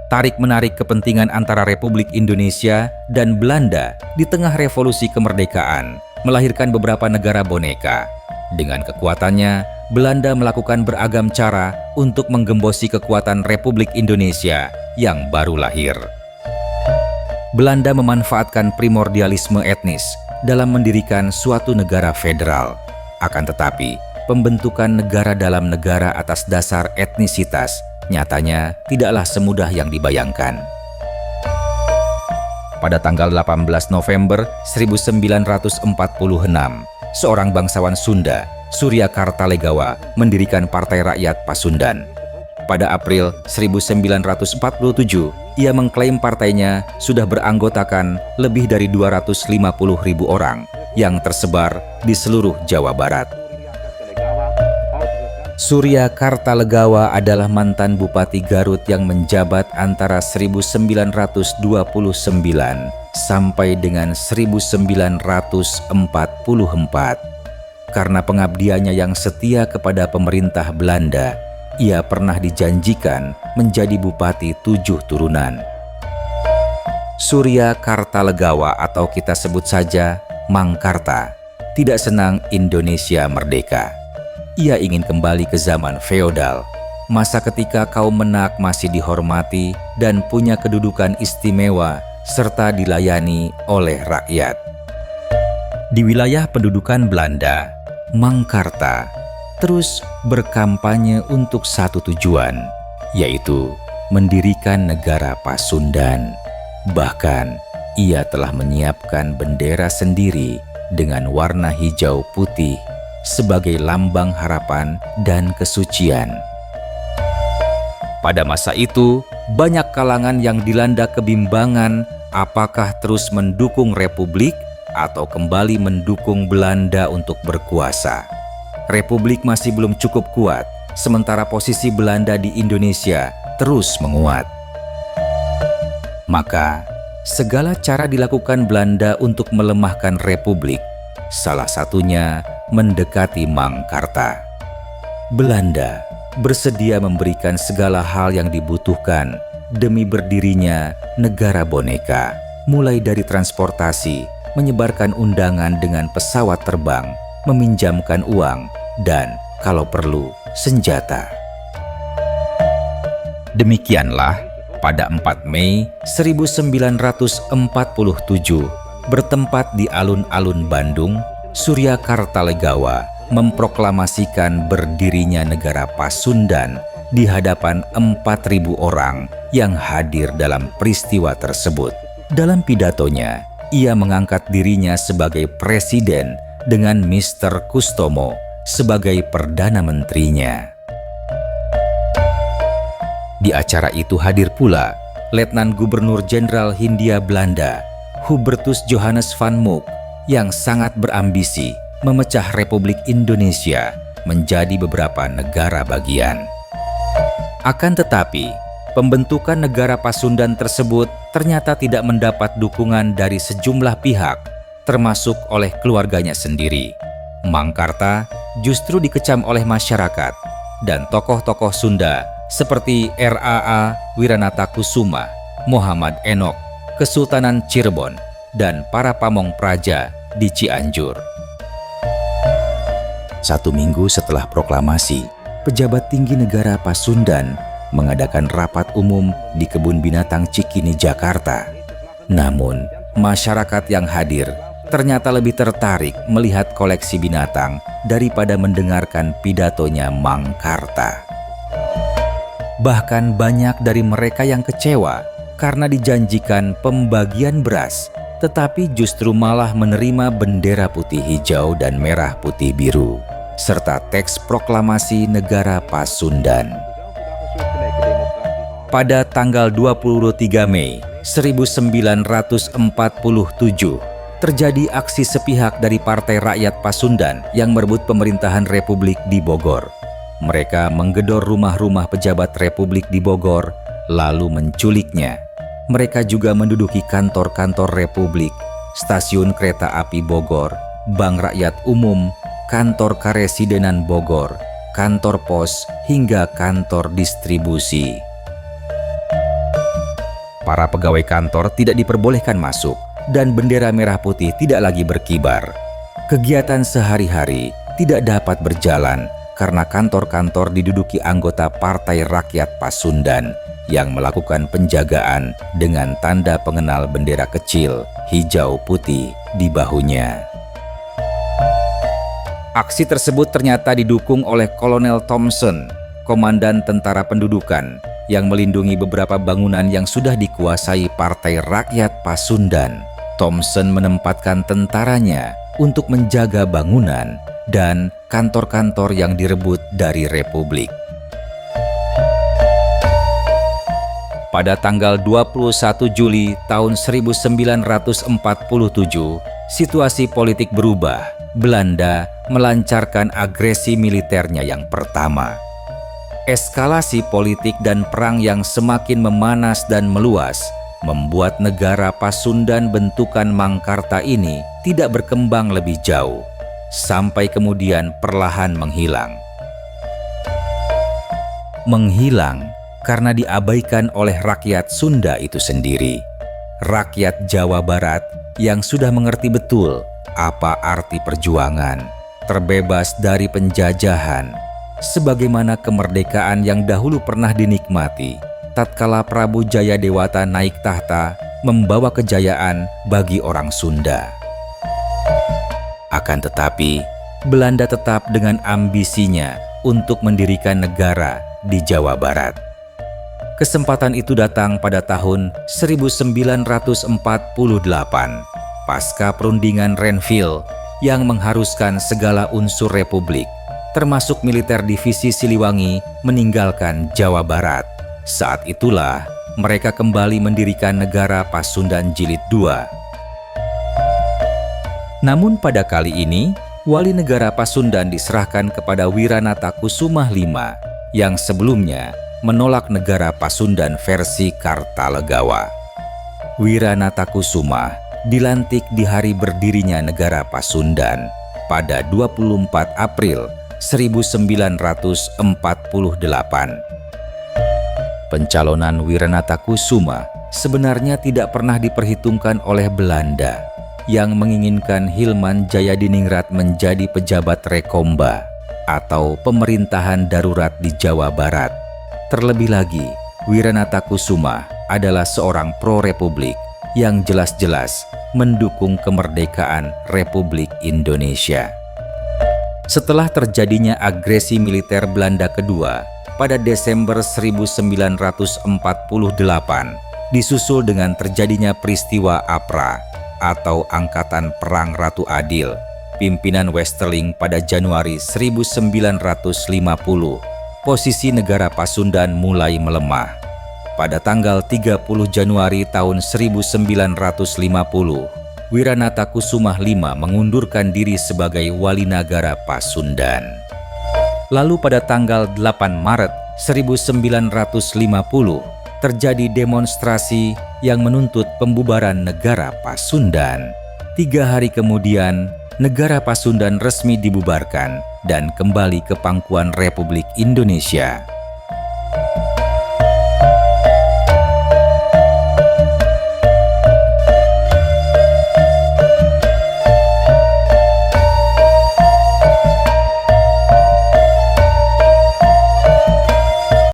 tarik-menarik kepentingan antara Republik Indonesia dan Belanda di tengah revolusi kemerdekaan melahirkan beberapa negara boneka. Dengan kekuatannya, Belanda melakukan beragam cara untuk menggembosi kekuatan Republik Indonesia yang baru lahir. Belanda memanfaatkan primordialisme etnis dalam mendirikan suatu negara federal. Akan tetapi, pembentukan negara dalam negara atas dasar etnisitas nyatanya tidaklah semudah yang dibayangkan. Pada tanggal 18 November 1946, seorang bangsawan Sunda, Surya Kartalegawa, mendirikan Partai Rakyat Pasundan. Pada April 1947, ia mengklaim partainya sudah beranggotakan lebih dari 250.000 orang yang tersebar di seluruh Jawa Barat. Surya Kartalegawa adalah mantan Bupati Garut yang menjabat antara 1929 sampai dengan 1944. Karena pengabdiannya yang setia kepada pemerintah Belanda, ia pernah dijanjikan menjadi Bupati 7 turunan. Surya Kartalegawa atau kita sebut saja Mang Karta tidak senang Indonesia merdeka. Ia ingin kembali ke zaman feodal, masa ketika kaum Menak masih dihormati dan punya kedudukan istimewa serta dilayani oleh rakyat. Di wilayah pendudukan Belanda, Mang Karta terus berkampanye untuk satu tujuan, yaitu mendirikan negara Pasundan. Bahkan, ia telah menyiapkan bendera sendiri dengan warna hijau putih sebagai lambang harapan dan kesucian. Pada masa itu, banyak kalangan yang dilanda kebimbangan apakah terus mendukung Republik atau kembali mendukung Belanda untuk berkuasa. Republik masih belum cukup kuat, sementara posisi Belanda di Indonesia terus menguat. Maka, segala cara dilakukan Belanda untuk melemahkan Republik, salah satunya mendekati Mang Karta. Belanda bersedia memberikan segala hal yang dibutuhkan demi berdirinya negara boneka, mulai dari transportasi, menyebarkan undangan dengan pesawat terbang, meminjamkan uang, dan kalau perlu, senjata. Demikianlah, pada 4 Mei 1947, bertempat di alun-alun Bandung, Surya Kartalegawa memproklamasikan berdirinya negara Pasundan di hadapan 4.000 orang yang hadir dalam peristiwa tersebut. Dalam pidatonya, ia mengangkat dirinya sebagai presiden dengan Mr. Kustomo sebagai Perdana Menterinya. Di acara itu hadir pula Letnan Gubernur Jenderal Hindia Belanda, Hubertus Johannes van Mook, yang sangat berambisi memecah Republik Indonesia menjadi beberapa negara bagian. Akan tetapi, pembentukan negara Pasundan tersebut ternyata tidak mendapat dukungan dari sejumlah pihak, termasuk oleh keluarganya sendiri. Mang Karta justru dikecam oleh masyarakat dan tokoh-tokoh Sunda seperti R.A.A. Wiranata Kusuma, Muhammad Enok, Kesultanan Cirebon, dan para pamong praja di Cianjur. 1 minggu setelah proklamasi, pejabat tinggi negara Pasundan mengadakan rapat umum di Kebun Binatang Cikini, Jakarta. Namun, masyarakat yang hadir ternyata lebih tertarik melihat koleksi binatang daripada mendengarkan pidatonya Mang Karta. Bahkan banyak dari mereka yang kecewa karena dijanjikan pembagian beras, tetapi justru malah menerima bendera putih hijau dan merah putih biru, serta teks proklamasi negara Pasundan. Pada tanggal 23 Mei 1947, terjadi aksi sepihak dari Partai Rakyat Pasundan yang merebut pemerintahan Republik di Bogor. Mereka menggedor rumah-rumah pejabat Republik di Bogor, lalu menculiknya. Mereka juga menduduki kantor-kantor Republik, stasiun kereta api Bogor, Bank Rakyat Umum, kantor Karesidenan Bogor, kantor pos, hingga kantor distribusi. Para pegawai kantor tidak diperbolehkan masuk dan bendera merah putih tidak lagi berkibar. Kegiatan sehari-hari tidak dapat berjalan karena kantor-kantor diduduki anggota Partai Rakyat Pasundan yang melakukan penjagaan dengan tanda pengenal bendera kecil hijau putih di bahunya. Aksi tersebut ternyata didukung oleh Kolonel Thompson, komandan tentara pendudukan yang melindungi beberapa bangunan yang sudah dikuasai Partai Rakyat Pasundan. Thompson menempatkan tentaranya untuk menjaga bangunan dan kantor-kantor yang direbut dari Republik. Pada tanggal 21 Juli tahun 1947, situasi politik berubah. Belanda melancarkan agresi militernya yang pertama. Eskalasi politik dan perang yang semakin memanas dan meluas membuat negara Pasundan bentukan Mangkarta ini tidak berkembang lebih jauh, sampai kemudian perlahan menghilang. Menghilang karena diabaikan oleh rakyat Sunda itu sendiri. Rakyat Jawa Barat yang sudah mengerti betul apa arti perjuangan, terbebas dari penjajahan, sebagaimana kemerdekaan yang dahulu pernah dinikmati tatkala Prabu Jayadewata naik tahta membawa kejayaan bagi orang Sunda. Akan tetapi, Belanda tetap dengan ambisinya untuk mendirikan negara di Jawa Barat. Kesempatan itu datang pada tahun 1948, pasca perundingan Renville yang mengharuskan segala unsur Republik, termasuk militer divisi Siliwangi, meninggalkan Jawa Barat. Saat itulah mereka kembali mendirikan negara Pasundan Jilid II. Namun pada kali ini, wali negara Pasundan diserahkan kepada Wiranata Kusuma V yang sebelumnya menolak negara Pasundan versi Kartalegawa. Wiranata Kusuma dilantik di hari berdirinya negara Pasundan pada 24 April 1948. Pencalonan Wiranata Kusuma sebenarnya tidak pernah diperhitungkan oleh Belanda yang menginginkan Hilman Jayadiningrat menjadi pejabat Rekomba atau pemerintahan darurat di Jawa Barat. Terlebih lagi, Wiranata Kusuma adalah seorang pro-republik yang jelas-jelas mendukung kemerdekaan Republik Indonesia. Setelah terjadinya agresi militer Belanda kedua pada Desember 1948, disusul dengan terjadinya peristiwa APRA atau Angkatan Perang Ratu Adil, pimpinan Westerling pada Januari 1950, posisi negara Pasundan mulai melemah. Pada tanggal 30 Januari tahun 1950, Wiranata Kusuma V mengundurkan diri sebagai wali negara Pasundan. Lalu pada tanggal 8 Maret 1950, terjadi demonstrasi yang menuntut pembubaran negara Pasundan. 3 hari kemudian, negara Pasundan resmi dibubarkan dan kembali ke pangkuan Republik Indonesia.